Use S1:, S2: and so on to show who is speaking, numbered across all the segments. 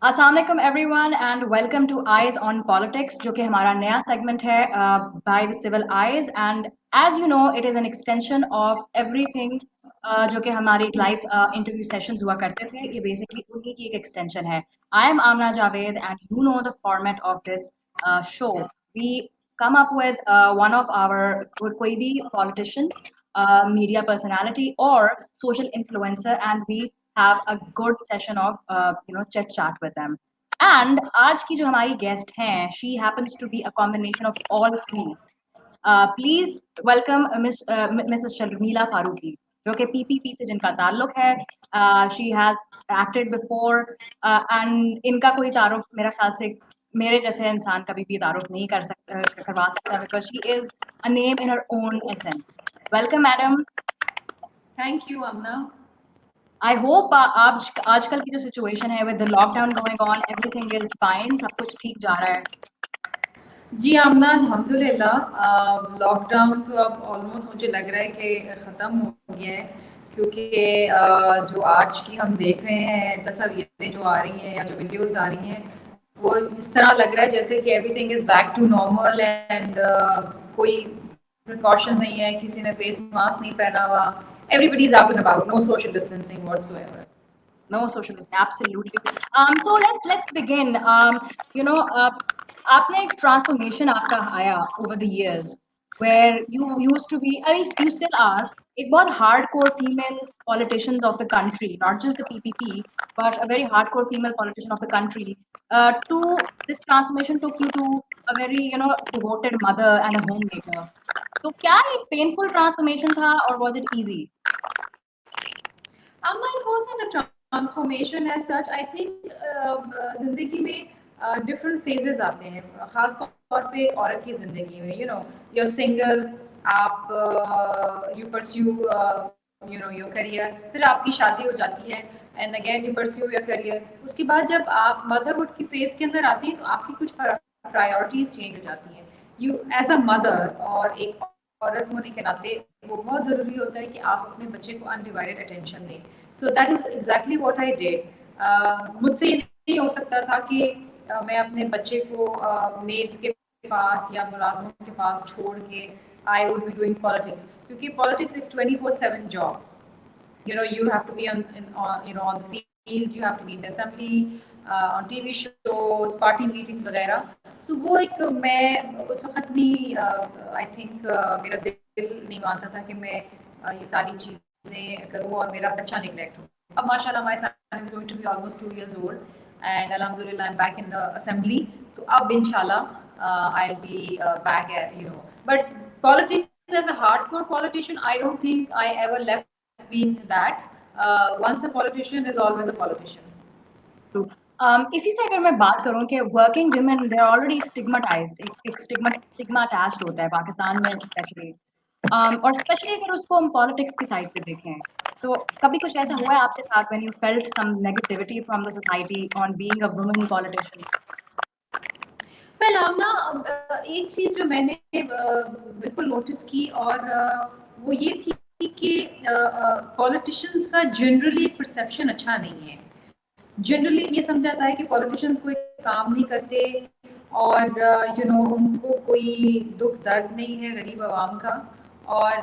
S1: السلام علیکم everyone and welcome to Eyes on Politics جو کہ ہمارا نیا سیگمنٹ ہے by the Soul Eyes and as you know it is an extension of everything جو کہ ہماری لائف انٹرویو سیشنز ہوا کرتے تھے. یہ بیسکلی انہیں کی ایک ایکسٹینشن ہے. I am Amna Javed and you know the format of this show. We come up with one of our کوئی بھی پالیٹیشین, میڈیا پرسنالٹی اور social influencer and we have a good session of chit chat with them. And آج کی جو ہماری guest ہیں, she happens to be a combination of all three. Please welcome Mrs. Sharmila Faruqi, جو کہ پی پی پی سے جن کا تعلق ہے. She has acted before and ان کا کوئی تعارف میرا خیال سے میرے جیسے انسان کبھی بھی تعارف نہیں کروا سکتا because she is a name in her own essence. Welcome madam.
S2: Thank you, Amna.
S1: I hope آج کل کی جو سچویشن ہے with the lockdown going on, everything is fine, سب کچھ ٹھیک جا رہا ہے.
S2: جی آمنا, الحمد للہ. لاک ڈاؤن تو اب آلموسٹ مجھے لگ رہا ہے کہ ختم ہو گیا ہے, کیونکہ جو آج کی ہم دیکھ رہے ہیں تصاویریں جو آ رہی ہیں یا جو ویڈیوز آ رہی ہیں, وہ اس طرح لگ رہا ہے جیسے کہ everything is back to normal and کوئی پریکاشن نہیں ہے, کسی نے فیس ماسک نہیں پہنا ہوا, everybody is out and about, no social distancing whatsoever.
S1: No social distancing, absolutely. So let's begin. آپ نے ایک ٹرانسفارمیشن آپ کا آیا over the years where you used to be, I mean you still are ایک بہت hard core female politicians of the country, not just the PPP but a very hardcore female politician of the country. To this transformation took you to a very devoted mother and a homemaker. تو کیا ایک painful transformation تھا or was it easy?
S2: It wasn't a transformation as such. I think زندگی میں different phases آتے ہیں, خاص طور پہ عورت کی زندگی میں. یو آر سنگل, آپ یو پرسیو یور کریئر, پھر آپ کی شادی ہو جاتی ہے and again you perceive your career. اس کے بعد جب آپ مدرہڈ کی فیز کے اندر آتی ہیں تو آپ کی کچھ پرائیورٹیز چینج ہو جاتی ہیں. یو ایز اے مدر اور ایک عورت ہونے کے ناطے وہ بہت ضروری ہوتا ہے کہ آپ اپنے بچے کو انڈیوائڈیڈ اٹینشن دیں. So that is exactly what I did. مجھ سے یہ نہیں ہو سکتا تھا کہ میں اپنے بچے کو میڈس کے پاس یا ملازموں کے پاس چھوڑ کے I would be doing politics, کیونکہ politics is 24/7 job. You have to be on the field, you have to be in the assembly, on TV shows, party meetings وغیرہ. سو وہ ایک میں اس وقت بھی آئی تھنک میرا دل نہیں مانتا تھا کہ میں یہ ساری چیزیں کروں اور میرا بچہ نگلیکٹ ہو. اب ماشاء اللہ my son is going to be almost 2 years old and alhamdulillah I'm back in the assembly. تو اب انشاءاللہ I'll be back at but politics as a hardcore politician I don't think I ever left being that. Once a politician is always a politician.
S1: اسی سے اگر میں بات کروں کہ working women they are already stigmatized, ایک stigma attached ہوتا ہے پاکستان میں اسپیشلی, اور اسپیشلی اگر اس کو ہم پالیٹکس کی سائڈ پہ دیکھیں تو کبھی کچھ ایسا ہوا ہے آپ کے ساتھ when you felt some negativity from the society on being a woman politician?
S2: Well, Amna, ایک چیز جو میں نے بالکل نوٹس کی اور وہ یہ تھی کہ پولیٹیشنس کا جنرلی پرسیپشن اچھا نہیں ہے. جنرلی یہ سمجھا جاتا ہے کہ پولیٹیشنس کوئی کام نہیں کرتے اور ان کو کوئی دکھ درد نہیں ہے غریب عوام کا, اور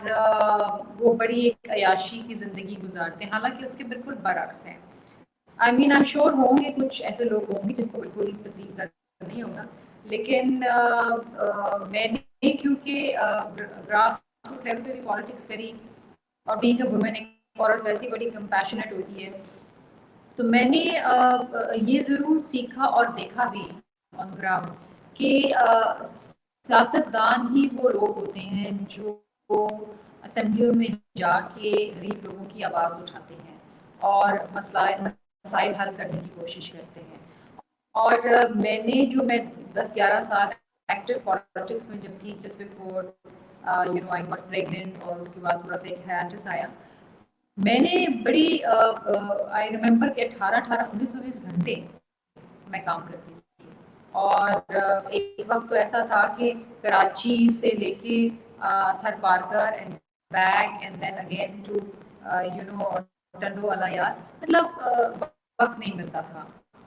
S2: وہ بڑی ایک عیاشی کی زندگی گزارتے ہیں, حالانکہ اس کے بالکل برعکس ہیں. آئی مین آئی ایم شیور ہوں گے کچھ ایسے لوگ ہوں گے جن کو بالکل تکلیف درد نہیں ہوگا, لیکن میں نے کیونکہ گراس روٹ لیول پہ بھی پالیٹکس کری اور بینگ اے وومن, ایک عورت ویسی بڑی کمپیشنیٹ ہوتی ہے, تو میں نے یہ ضرور سیکھا اور دیکھا بھی آن گراؤنڈ کہ سیاستدان ہی وہ لوگ ہوتے ہیں جو اسمبلیوں میں جا کے غریب لوگوں کی آواز اٹھاتے ہیں اور مسائل حل کرنے کی کوشش کرتے ہیں. اور میں 10-11 سال ایکٹیو پالیٹکس میں جب تھی, جس بفور آئی گاٹ پریگننٹ, اور اس کے بعد تھوڑا سا ایک ہیئرٹس آیا, میں نے بڑی آئی ریممبر کہ 18-19 گھنٹے میں کام کرتی تھی. اور ایک وقت تو ایسا تھا کہ کراچی سے لے کے Thar Parkar and back and then again to Tando والا یار, مطلب وقت نہیں ملتا تھا.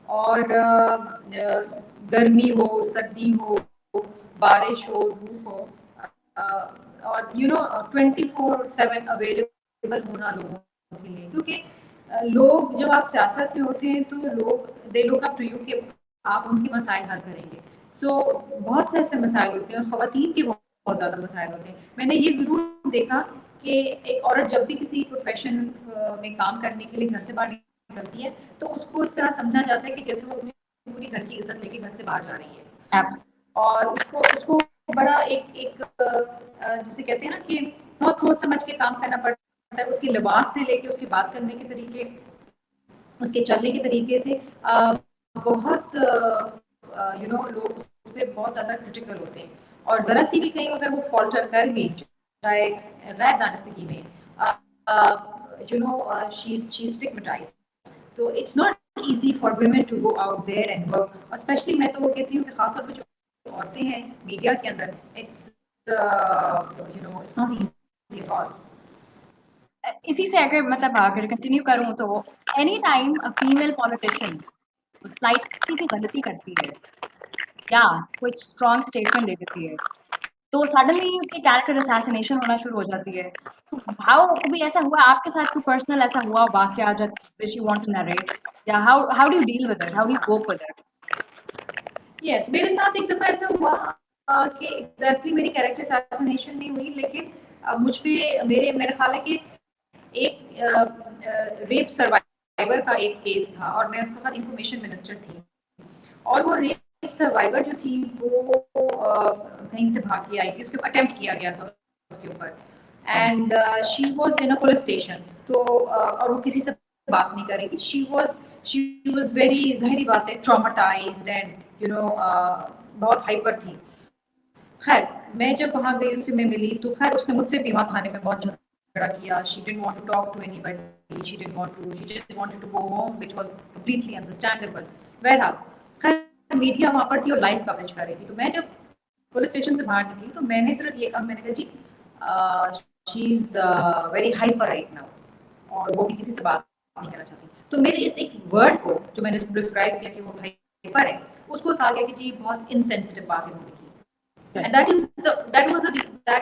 S2: اور گرمی ہو سردی ہو بارش ہو دھوپ ہو اور 24/7 اویلیبل ہونا لوگوں کے لیے. کیونکہ لوگ جب آپ سیاست میں ہوتے ہیں تو لوگ دے لوک اپ ٹو یو کہ آپ ان کے مسائل حل کریں گے. سو بہت سے ایسے مسائل ہوتے ہیں اور خواتین کے بہت زیادہ مسائل ہوتے ہیں. میں نے یہ ضرور دیکھا کہ ایک عورت جب بھی کسی پروفیشن میں کام کرنے کے لیے گھر سے باہر نکلتی ہے تو اس کو اس طرح سمجھا جاتا ہے کہ جیسے وہ اپنی پوری گھر کی عزت لے کے گھر سے باہر جا رہی ہے. اور اس کو بڑا ایک جسے کہتے ہیں نا کہ بہت سوچ سمجھ کے کام کرنا پڑتا ہے. اس کے لباس سے لے کے اس کی بات کرنے کے طریقے اس کے چلنے کے طریقے سے بہت لوگ اس پہ بہت زیادہ کرٹیکل ہوتے ہیں. اور ذرا سی بھی کہیں اگر وہ فالٹر کر گئی چاہے غیر دانستگی میں شی اسٹگمیٹائزڈ. تو it's not easy for women to go out there and work. اور اسپیشلی میں تو وہ کہتی ہوں کہ خاص طور پہ جو عورتیں ہیں میڈیا کے اندر it's not easy at all.
S1: اسی سے اگر مطلب اگر کنٹینیو کروں تو any time female politician slightly بھی غلطی کرتی ہے یا کوئی اسٹرانگ اسٹیٹمنٹ دے دیتی ہے تو سڈنلی اس کی کیریکٹر اساسینیشن ہونا شروع ہو جاتی ہے. ہاؤ کبھی ایسا ہوا آپ کے ساتھ کوئی پرسنل ایسا ہوا واقعہ which you want to narrate یا how do you deal with it, how do you cope with it?
S2: یس میرے ساتھ ایک دفعہ ایسا ہوا کہ ایگزیکٹلی میری کیریکٹر اساسینیشن نہیں ہوئی لیکن مجھ پہ میرے خیال ہے کہ ایک ریپ سروائیور کا ایک کیس تھا اور میں اس وقت انفارمیشن منسٹر تھی. اور وہ ریپ سروائیور جو تھی وہ کہیں سے بھاگ کے آئی تھی. اس کے اٹیمپٹ کیا گیا تھا اس کے اوپر and she was in police station. تو اور وہ کسی سے بات نہیں کر رہی تھی. شی واز ویری ظاہری بات ہے ٹراماٹائزڈ اینڈ بہت ہائپر تھی. خیر میں جب وہاں گئی اس سے میں ملی تو خیر اس نے مجھ سے بھی وہاں تھانے میں بہت جھگڑا کیا. She didn't want to talk to anybody. She just wanted to go home, which was completely understandable. بہرحال خیر میڈیا وہاں پر تھی اور لائیو کوریج کر رہی تھی. تو میں جب پولیس اسٹیشن سے باہر نکلی تو میں نے صرف یہ کہا, میں نے کہا جی she is very hyper right now اور وہ بھی کسی سے بات نہیں کرنا چاہتی. تو میرے اس ایک ورڈ کو جو میں نے ڈسکرائب کیا کہ وہ ہائپر ہے اس کو کہا گیا کہ جی بہت انسینسٹیو باتیں انہوں نے کی. And that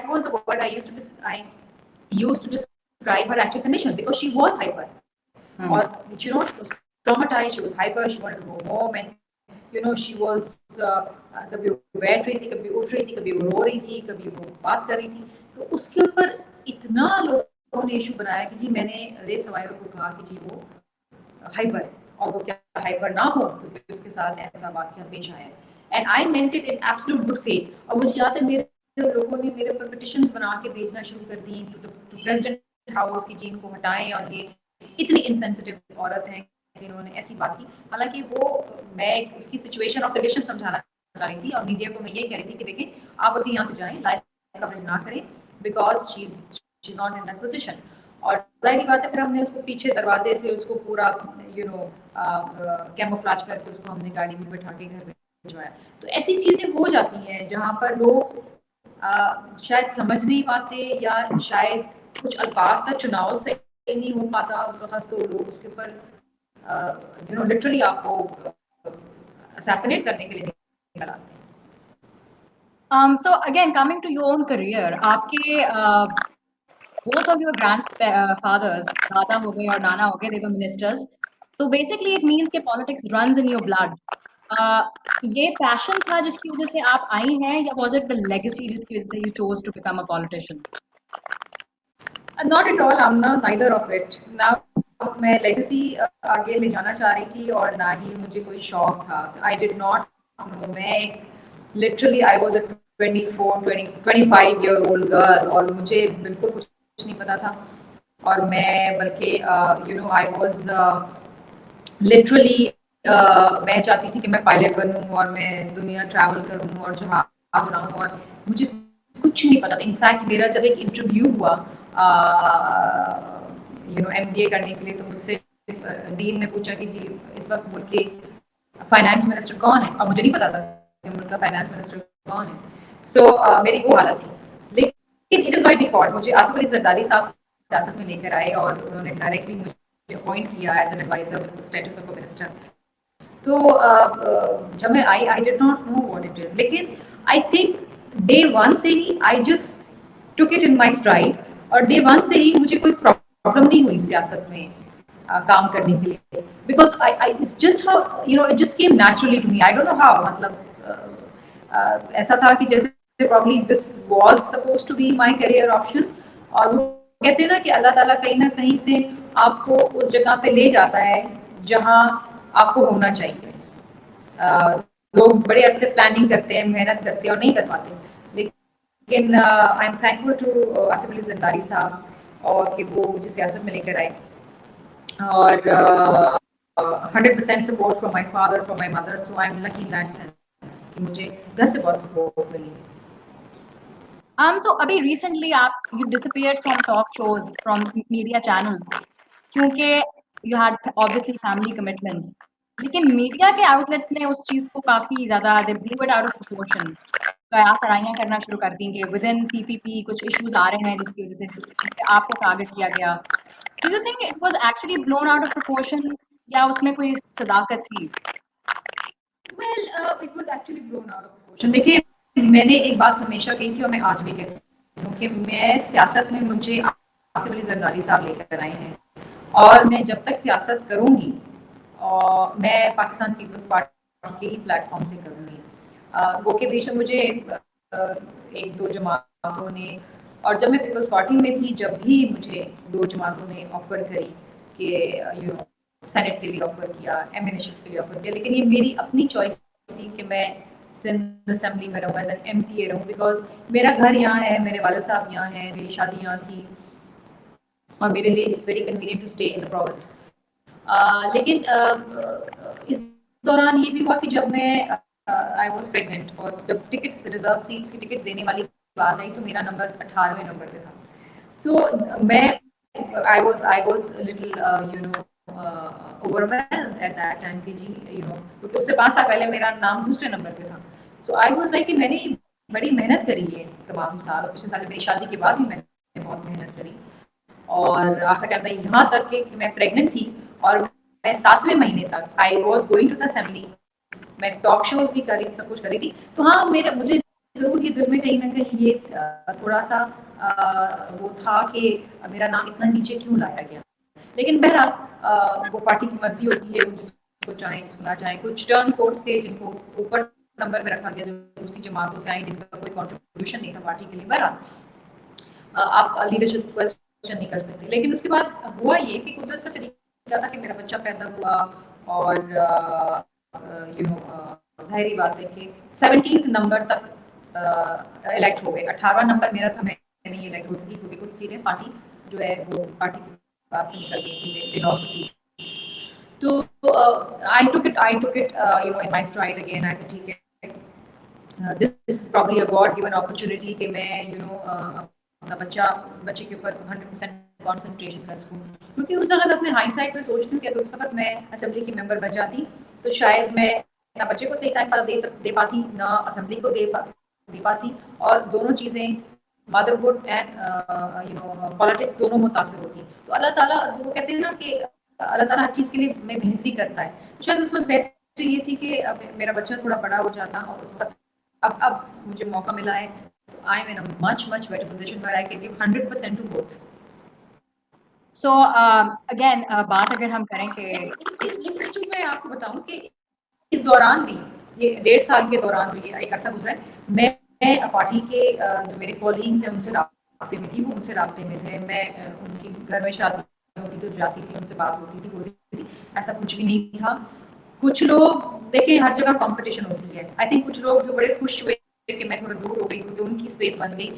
S2: was the word I used to describe her actual condition because she was hyper. Or she was traumatized, she was hyper, she wanted to go home and she was کبھی وہ بیٹھ رہی تھی, کبھی اٹھ رہی تھی, کبھی وہ رو رہی تھی, کبھی وہ بات کر رہی تھی. تو اس کے اوپر اتنا لوگوں نے ایشو بنایا کہ جی میں نے ریپ سروائیور کو کہا کہ جی وہ ہائپر ہے اور وہ کیا ہائپر نہ ہو کیونکہ اس کے ساتھ ایسا واقعہ پیش آیا ہے. And I meant it in absolute good faith. اور مجھے یاد ہے میرے لوگوں نے میرے اوپر پٹیشنز بنا کے بھیجنا شروع کر دی ٹو پریزیڈنٹ ہاؤس کی جی ان کو ہٹائیں اور یہ اتنی انسینسٹیو عورت ہیں کہ انہوں نے ایسی بات کی. حالانکہ وہ میں اس کی سچویشن اور کنڈیشن سمجھانا چاہ رہی تھی اور میڈیا کو میں یہ کہہ رہی تھی کہ دیکھیں آپ ابھی یہاں سے جائیں, لائیو کوریج نہ کریں because she is not in that position. اور ظاہری بات ہے پھر ہم نے اس کو پیچھے دروازے سے اس کو پورا کیموفلاج کر کے اس کو ہم نے گاڑی میں بٹھا کے گھر میں بھجوایا. تو ایسی چیزیں ہو جاتی ہیں جہاں پر لوگ شاید سمجھ نہیں پاتے یا شاید کچھ الفاظ کا چناؤ سے نہیں ہو پاتا اس وقت, تو لوگ اس کے اوپر لٹرلی آپ کو اساسینیٹ کرنے کے لیے نکل آتے ہیں.
S1: So again, coming to your own career, آپ کے both of your grandfathers, dada ho gaye aur nana ho gaye, they were ministers. So basically it means کہ politics runs in your blood. یہ passion تھا جس کی وجہ سے آپ آئی ہیں یا was it the legacy جس کی وجہ سے you chose to become a politician?
S2: Not at all, I'm not neither of it. Now میں لیگسی آگے لے جانا چاہ رہی تھی اور نہ ہی مجھے کوئی شوق تھا. I did not know. میں literally I was a 25-year-old girl اور مجھے بالکل کچھ نہیں پتا تھا. اور میں بلکہ I was literally میں چاہتی تھی کہ میں پائلٹ بنوں اور میں دنیا ٹریول کروں اور جہاز اڑاؤں اور مجھے کچھ نہیں پتا تھا. انفیکٹ میرا جب ایک انٹرویو ہوا MBA کرنے کے لیے تو مجھ سے ڈین نے پوچھا کہ جی اس وقت ملک کے فائنانس منسٹر کون ہے, اور مجھے نہیں پتا تھا کہ ملک کا فائنانس منسٹر کون ہے. سو میری وہ حالت تھی. لیکن اٹ از بائی ڈیفالٹ مجھے آصف علی زرداری صاحب سیاست میں لے کر آئے اور انہوں نے ڈائریکٹلی مجھے اپوائنٹ کیا as an adviser with status of a minister. تو جب میں I did not know what it is, لیکن آئی تھنک ڈے ون سے ہی I just took it in my stride, اور ڈے ون سے ہی مجھے کوئی پرابلم نہیں ہوئی سیاست میں کام کرنے کے لیے, because just how you know it just came naturally to me, I don't know how, مطلب ایسا تھا کہ جیسے probably this was supposed to be my career option. اور وہ کہتے ہیں نا کہ اللہ تعالیٰ کہیں نہ کہیں سے آپ کو اس جگہ پہ لے جاتا ہے جہاں آپ کو ہونا چاہیے. لوگ بڑے عرصے پلاننگ کرتے ہیں, محنت کرتے ہیں اور نہیں کر پاتے, لیکن I am thankful to Asif Ali Zardari صاحب اور کہ وہ مجھے سیاست میں لے کر آئے, اور 100% support from my father, from my mother, so I M lucky in that sense کہ مجھے گھر سے بہت سپورٹ ملی.
S1: So abhi recently you disappeared from talk shows, from media channels, کیونکہ you had obviously family commitments. لیکن media کے outlets نے اس چیز کو کافی زیادہ they blew it out of proportion. قیاس آرائیاں کرنا شروع کر دیں کہ within PPP کچھ ایشوز آ رہے ہیں جس کی وجہ سے جس پہ آپ کو ٹارگٹ کیا گیا. Do you think it was actually blown out of proportion یا اس میں کوئی صداقت تھی؟
S2: Well, it was actually blown out of proportion. دیکھیے میں نے ایک بات ہمیشہ کہی تھی اور میں آج بھی کہتی ہوں کہ میں سیاست میں مجھے آصف علی زرداری صاحب لے کر آئے ہیں, اور میں جب تک سیاست کروں گی اور میں پاکستان پیپلز پارٹی کے ہی پلیٹ فارم سے کروں گی. وہ کے بیچ میں مجھے ایک دو جماعتوں نے, اور جب میں پیپلز پارٹی میں تھی جب بھی مجھے دو جماعتوں نے آفر کری کہ یو نو سینٹ کے لیے آفر کیا, ایمنیشپ کے لیے آفر کیا, لیکن یہ میری اپنی چوائس تھی کہ میں سندھ اسمبلی میں رہوں, ایز این ایم پی اے رہوں, بیکاز میرا گھر یہاں ہے, میرے والد صاحب یہاں ہیں, میری شادی یہاں تھی, اور میرے لیے it's very convenient to stay in the province. لیکن اس دوران یہ بھی ہوا کہ جب میں آئی واز پریگننٹ, اور جب ٹکٹس ریزرو سیٹس کی ٹکٹس دینے والی بات آئی تو میرا نمبر 18ویں نمبر پہ تھا. سو میں I was a little overwhelmed at that time کہ جی کیونکہ اس سے 5 سال پہلے میرا نام دوسرے نمبر پہ تھا. سو I was like کہ میں نے بڑی محنت کری ہے تمام سال, اور پچھلے سال میری شادی کے بعد بھی میں نے بہت محنت کری, اور آخر ٹائم میں یہاں تک کہ میں پریگننٹ تھی اور میں 7ویں مہینے تک I was going to the assembly, میں ٹاک شوز بھی کری, سب کچھ کری تھی. تو ہاں مجھے ضرور یہ دل میں کہیں نہ کہیں یہ تھوڑا سا وہ تھا کہ میرا نام اتنا نیچے کیوں لایا گیا, لیکن بہرحال وہ پارٹی کی مرضی ہوتی ہے, جس کو چاہیں جس کو نہ چاہیں. کچھ ٹرن کوڈس تھے جن کو اوپر نمبر میں رکھا گیا جو دوسری جماعتوں سے آئیں جن کا کوئی کنٹریبیوشن نہیں تھا پارٹی کے لیے. بہرحال آپ لیڈرشپ کوشچن نہیں کر سکتے. لیکن اس کے بعد ہوا یہ کہ قدرت کا طریقہ تھا کہ میرا بچہ پیدا ہوا, اور ظاہری بات ہے کہ 17 نمبر تک الیکٹ ہو گئے. 18واں نمبر میرا تھا, میں نہیں الیکٹ ہو سکی کیونکہ کچھ سیٹیں پارٹی جو ہے وہ پارٹی کے پاس سے نکل گئی تھی, لاس دی سیٹس. تو I took it in my stride again. I said ٹھیک ہے, this is probably a God given opportunity کہ میں اپنا بچے کے اوپر 100% کانسنٹریشن کر سکوں. کیونکہ اس وقت اپنے ہائنڈ سائڈ میں سوچتی ہوں کہ اگر اس وقت میں اسمبلی کی ممبر بن جاتی تو شاید میں نہ بچے کو صحیح ٹائم پر دے پاتی, نہ اسمبلی کو دے پاتی, اور دونوں چیزیں مدرہڈ اینڈ پالیٹکس دونوں متاثر ہوتی. تو اللہ تعالیٰ وہ کہتے ہیں نا کہ اللہ تعالیٰ ہر چیز کے لیے میں بہتری کرتا ہے. شاید اس وقت بہتری یہ تھی کہ اب میرا بچہ تھوڑا بڑا ہو جاتا, اور اس وقت اب مجھے موقع ملا ہے تو I am in a much better position where I can give 100% to both.
S1: So again بات اگر ہم کریں کہ
S2: میں آپ کو بتاؤں کہ اس دوران بھی, یہ 1.5 سال کے دوران بھی ایک عرصہ گزرا ہے, میں پارٹی کے جو میرے کولیگز ہیں ان سے رابطے میں تھی, وہ مجھ سے رابطے میں تھے. میں ان کی گھر میں شادی ہوتی تو جاتی تھی, ان سے بات ہوتی تھی, ایسا کچھ بھی نہیں تھا. کچھ لوگ دیکھیں ہر جگہ کمپٹیشن ہوتی ہے. آئی تھنک کچھ لوگ جو بڑے خوش ہوئے کہ میں تھوڑا دور ہو گئی کیونکہ ان کی اسپیس بن گئی,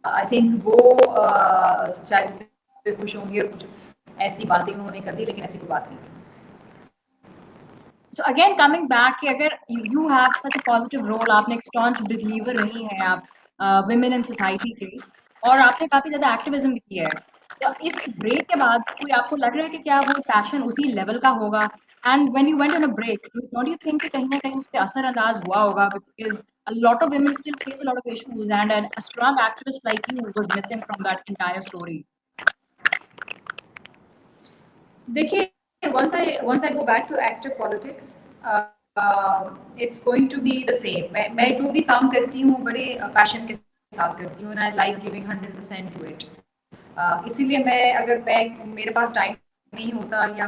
S2: آئی تھنک وہ شاید اس پہ خوش ہوں گے, اور کچھ ایسی باتیں انہوں نے کر دی, لیکن ایسی کوئی بات نہیں.
S1: So again coming back کہ اگر you have such a positive role, آپ نے ایک staunch believer رہی ہیں آپ women in society کے, اور آپ نے کافی زیادہ ایکٹیویزم بھی کیا ہے, تو اس بریک کے بعد کوئی آپ کو لگ رہا ہے کہ کیا وہ پیشن اسی لیول کا ہوگا؟ And when you went on a break, don't you think کہ کہیں نہ کہیں اس پہ اثر انداز ہوا ہوگا, because a lot of women still face a lot of issues and a strong activist like you was missing from that entire story.
S2: دیکھیے once I go back to active politics, it's going to be the same. میں جو بھی کام کرتی ہوں بڑے پیشن کے ساتھ کرتی ہوں, I like giving 100% to it. اسی لیے اگر میرے پاس ٹائم نہیں ہوتا یا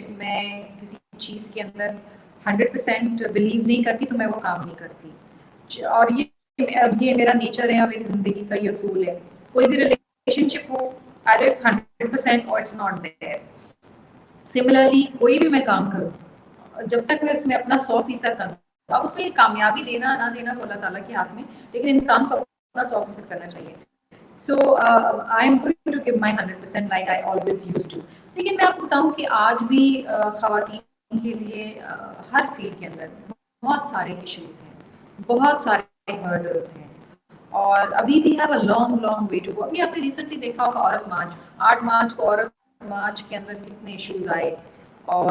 S2: میں کسی چیز کے اندر 100% بلیو نہیں کرتی تو میں وہ کام نہیں کرتی. اور یہ میرا نیچر ہے اور میری زندگی کا یہ اصول ہے. کوئی بھی relation ship who, either it's 100% or it's not there. Similarly کوئی بھی میں کام کروں, جب تک میں اس میں اپنا 100% کروں, اب اس میں کامیابی دینا نہ دینا تو اللہ تعالیٰ کے ہاتھ میں, لیکن انسان کو اپنا 100% کرنا چاہیے. So I am going to give my 100% like I always use to. لیکن میں آپ کو بتاؤں کہ آج بھی خواتین کے لیے ہر فیلڈ کے اندر بہت سارے ایشوز ہیں, بہت سارے ہرڈلس ہیں, اور ابھی بھی have a long way to go. ابھی آپ نے ریسنٹلی دیکھا ہوگا عورت مارچ, 8 مارچ کو عورت مارچ کے اندر کتنے ایشوز آئے اور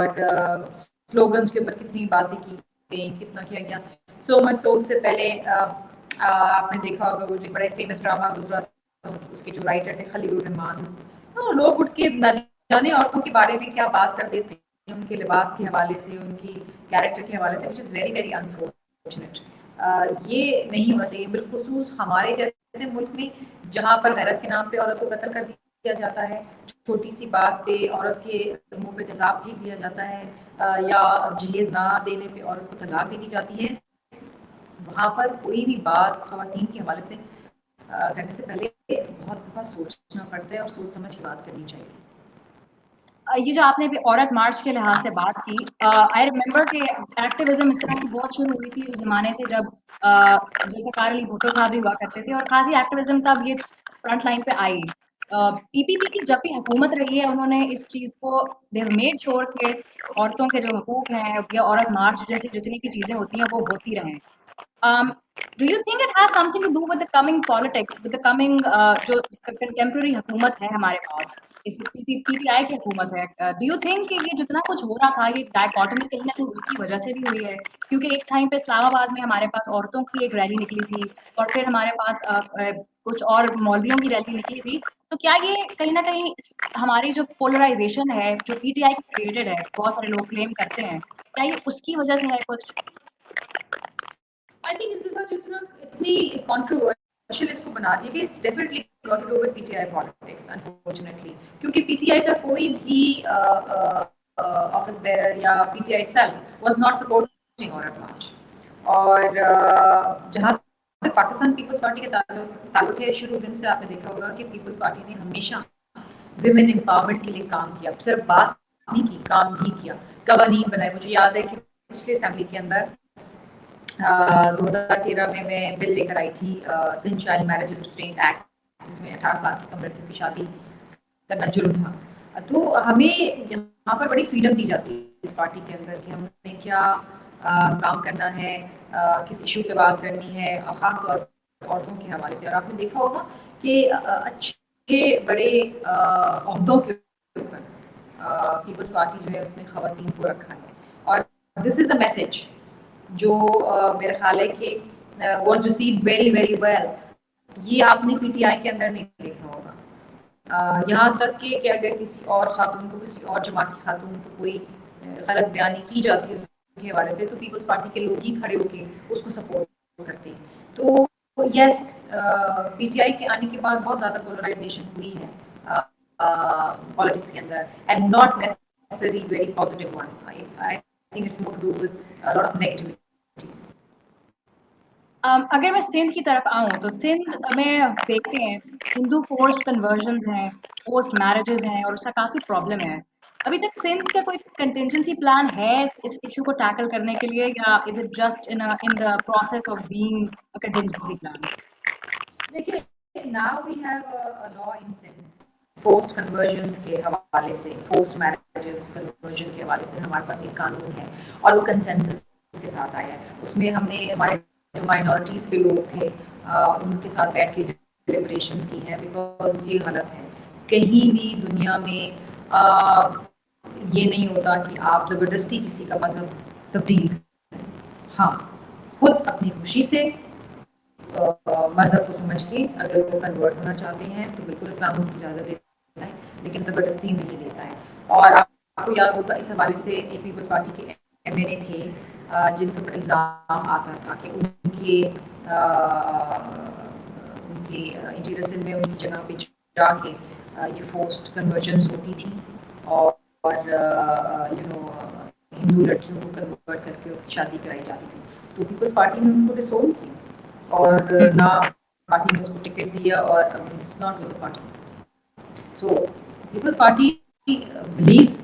S2: سلوگنس کے اوپر کتنی باتیں کی گئی, کتنا کیا گیا. سو مچ سو اس سے پہلے آپ نے دیکھا ہوگا وہ جو بڑے فیمس ڈرامہ گزرا, اس کے جو رائٹر تھے خلیل الرحمان, لوگ اٹھ کے نہ جانے عورتوں کے بارے میں کیا بات کر دیتے ہیں, ان کے لباس کے حوالے سے, ان کی کیریکٹر کے حوالے سے, which is very very unfortunate. یہ نہیں ہونا چاہیے, بالخصوص ہمارے جیسے ملک میں جہاں پر غیرت کے نام پہ عورت کو قتل کر دیا جاتا ہے, چھوٹی سی بات پہ عورت کے منہ پہ تیزاب پھینک دیا جاتا ہے, یا جہیز نہ دینے پہ عورت کو طلاق دے دی جاتی ہے. وہاں پر کوئی بھی بات خواتین کے حوالے سے کرنے سے پہلے بہت دفعہ سوچنا پڑتا ہے اور سوچ سمجھ کے بات کرنی چاہیے.
S1: یہ جو آپ نے عورت مارچ کے لحاظ سے بات کی, آئی ریمبر کہ ایکٹیویزم اس طرح کی بہت شروع ہوئی تھی اس زمانے سے جب ذوالفقار علی بھٹو صاحب بھی ہوا کرتے تھے, اور خاصی ایکٹیویزم تب یہ فرنٹ لائن پہ آئی. پی پی پی کی جب بھی حکومت رہی ہے انہوں نے اس چیز کو دے ہیو میڈ شور کہ عورتوں کے جو حقوق ہیں یا عورت مارچ جیسی جتنی بھی چیزیں ہوتی ہیں وہ ہوتی رہیں. Do you think it has something to do with the coming politics, with the coming جو contemporary حکومت ہے ہمارے پاس, اس پی ٹی آئی کی حکومت ہے, do you think کہ یہ جتنا کچھ ہو رہا تھا یہ ڈائیکاٹمی کہیں نہ کہیں اس کی وجہ سے بھی ہوئی ہے؟ کیونکہ ایک ٹائم پہ اسلام آباد میں ہمارے پاس عورتوں کی ایک ریلی نکلی تھی, اور پھر ہمارے پاس کچھ اور مولویوں کی ریلی نکلی تھی. تو کیا یہ کہیں نہ کہیں ہماری جو پولرائزیشن ہے جو پی ٹی آئی کی کریٹڈ ہے, بہت سارے لوگ کلیم کرتے ہیں, کیا یہ اس کی وجہ سے ہے کچھ؟
S2: I think اس دفعہ جو اتنی controversial اس کو بنا دیا کہ it's definitely got to do with PTI politics, unfortunately. کیونکہ PTI کا کوئی بھی office bearer یا PTI itself was not supporting عورت مارچ. اور جہاں تک پاکستان پیپلز پارٹی کے تعلق ہے, شروع دن سے آپ نے دیکھا ہوگا کہ پیپلز پارٹی نے ہمیشہ ویمن امپاورمنٹ کے لیے کام کیا, صرف بات نہیں کی, کام بھی کیا, قوانین بنائے. مجھے یاد ہے کہ پچھلے اسمبلی کے اندر 2013 میں بل لے کر آئی تھی Sindh child marriage restraint act, جس میں 18 سال کی کم لڑکی کی شادی کرنا جرم تھا. تو ہمیں یہاں پر بڑی فریڈم دی جاتی ہے اس پارٹی کے اندر کہ ہم نے کیا کام کرنا ہے, کس ایشو پہ بات کرنی ہے, خاص طور پر عورتوں کے حوالے سے. اور آپ نے دیکھا ہوگا کہ اچھے بڑے عہدوں کے اوپر پیپلز پارٹی جو ہے اس نے خواتین کو رکھا ہے. اور دس از اے میسج جو میرا خیال ہے کہ was received very very well. یہ آپ نے پی ٹی آئی کے اندر نہیں دیکھا ہوگا. یہاں تک کہ اگر کسی اور خاتون کو, کسی اور جماعت کی خاتون کو کوئی غلط بیانی کی جاتی ہے اس کے حوالے سے, تو پیپلز پارٹی کے لوگ ہی کھڑے ہو کے اس کو سپورٹ کرتے ہیں. تو یس, پی ٹی آئی کے آنے کے بعد بہت زیادہ پولرائزیشن ہوئی ہے پالیٹکس کے اندر, and not necessary very positive one. I think it's more to do with a lot of negativity.
S1: اگر میں سندھ کی طرف آؤں تو سندھ میں دیکھتے ہیں ہندو فورسڈ کنورژنز ہیں, پوسٹ میرجز ہیں, اور اس کا کافی پرابلم ہے. ابھی تک سندھ کا کوئی کنٹینجنسی پلان ہے اس ایشو کو ٹیکل کرنے کے لیے, یا is it just in the process of being a contingency plan?
S2: دیکھیے, now we have a law in Sindh post convergence کے حوالے سے, پوسٹ میرجز کنورژن کے حوالے سے ہمارے پاس ایک قانون ہے, اور وہ کنسنسس کے ساتھ آیا ہے. اس میں ہم نے ہمارے جو مائنورٹیز کے لوگ تھے ان کے ساتھ بیٹھ کے ڈیلیبریشنس کی ہیں, بیکاز یہ غلط ہے. کہیں بھی دنیا میں یہ نہیں ہوتا کہ آپ زبردستی کسی کا مذہب تبدیل کریں. ہاں, خود اپنی خوشی سے مذہب کو سمجھ کے اگر وہ کنورٹ ہونا چاہتے ہیں تو بالکل اسلام اس کی اجازت دیتا ہے, لیکن زبردستی نہیں دیتا ہے. اور آپ کو یاد ہوگا اس حوالے سے ایک پیپلز پارٹی کے MNA تھے جن پر الزام آتا تھا کہ ان کے انٹیریئر سیل میں ان کی جگہ پہ جا کے یہ فورسڈ کنورژنز ہوتی تھیں اور ہندو لڑکیوں کو کنورٹ کر کے شادی کرائی جاتی تھی. تو پیپلز پارٹی نے ان کو ڈسون کیا اور نہ پارٹی نے اس کو ٹکٹ دیا اور this is not your party. So People's Party believes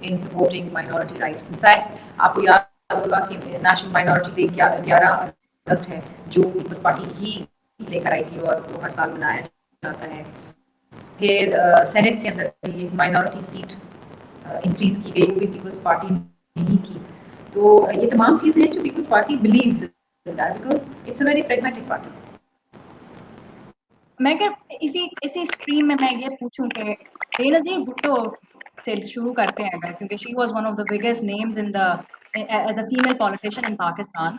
S2: in supporting minority rights. In fact, آپ کو یاد ہوگا کہ نیشنل مائنورٹی ڈے 11 اگست ہے جو پیپلز پارٹی ہی لے کر آئی تھی اور وہ ہر سال منایا جاتا ہے. پھر سینٹ کے اندر بھی ایک مائنورٹی سیٹ انکریز کی گئی, وہ بھی پیپلز پارٹی نے ہی کی. تو یہ تمام چیزیں ہیں جو Peoples Party believes in that because it's a very pragmatic party.
S1: میں اسی اسٹریم میں یہ پوچھوں کہ بے نظیر بھٹو سے شروع کرتے ہیں اگر, کیونکہ she was one of the biggest names in the as a female politician in Pakistan.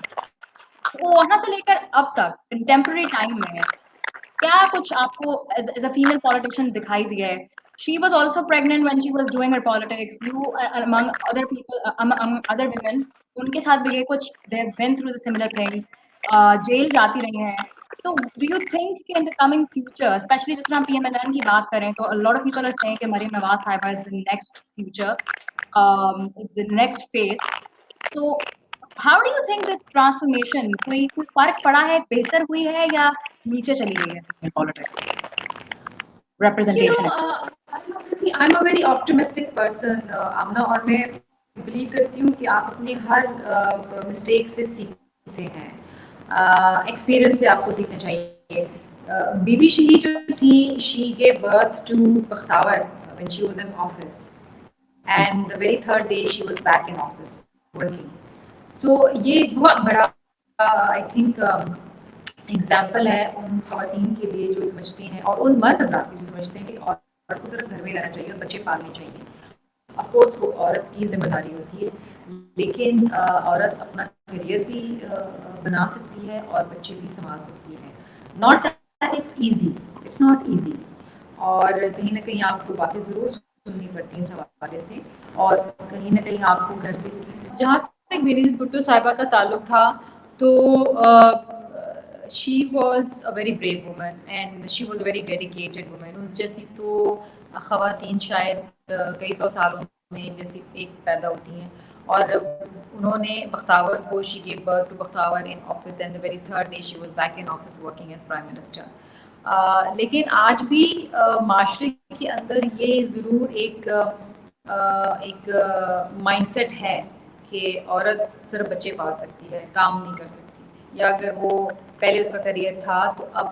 S1: وہ وہاں سے لے کر اب تک کنٹمپرری ٹائم میں کیا کچھ آپ کو ایز اے فیمیل پولیٹیشین دکھائی دیا ہے؟ She was also pregnant when she was doing her politics. You, among other people, among other women, ان کے ساتھ بھی یہ کچھ they have been through the similar things. جیل جاتی رہی ہیں. تو do you think کہ in the coming future, especially جس طرح ہم PMLN کی بات کریں تو a lot of people are saying کہ مریم نواز صاحبہ is the next future, the next phase. تو how do you think this transformation کوئی فرق پڑا ہے, بہتر ہوئی ہے یا نیچے چلی گئی ہے politics representation?
S2: I'm a very optimistic person, Amna, اور میں بلیو کرتی ہوں کہ آپ اپنے ہر مسٹیک سے سیکھتے ہیں, ایکسپیرئنس سے آپ کو سیکھنا چاہیے. بی بی شہید جو تھی, she gave birth to Bakhtawar when she was in office and the very third day she was back in office working. So یہ ایک بہت بڑا I think ایگزامپل ہے ان خواتین کے لیے جو سمجھتی ہیں, اور ان مرد حضرات جو سمجھتے ہیں کہ عورت کو صرف گھر میں رہنا چاہیے اور بچے پالنے چاہیے. آف کورس وہ عورت کی ذمہ داری ہوتی ہے, لیکن عورت اپنا کریئر بھی بنا سکتی ہے اور بچے بھی سنبھال سکتی ہے. Not that it's easy, it's not easy, اور کہیں نہ کہیں آپ کو باتیں ضرور سننی پڑتی ہیں اس حوالے سے, اور کہیں نہ کہیں آپ کو گھر سے اس کی. جہاں تک میری بھٹو صاحبہ کا تعلق تھا تو she was a very brave woman and she was a very dedicated woman. اس جیسی تو خواتین شاید کئی سو سالوں میں جیسی ایک پیدا ہوتی ہیں, اور انہوں نے بختاور کو she gave birth to Bakhtawar in office and the very third day she was back in office working as prime minister. لیکن آج بھی معاشرے کے اندر یہ ضرور ایک مائنڈ سیٹ ہے کہ عورت صرف بچے پال سکتی ہے, کام نہیں کر سکتی, یا اگر وہ پہلے اس کا کریئر تھا تو اب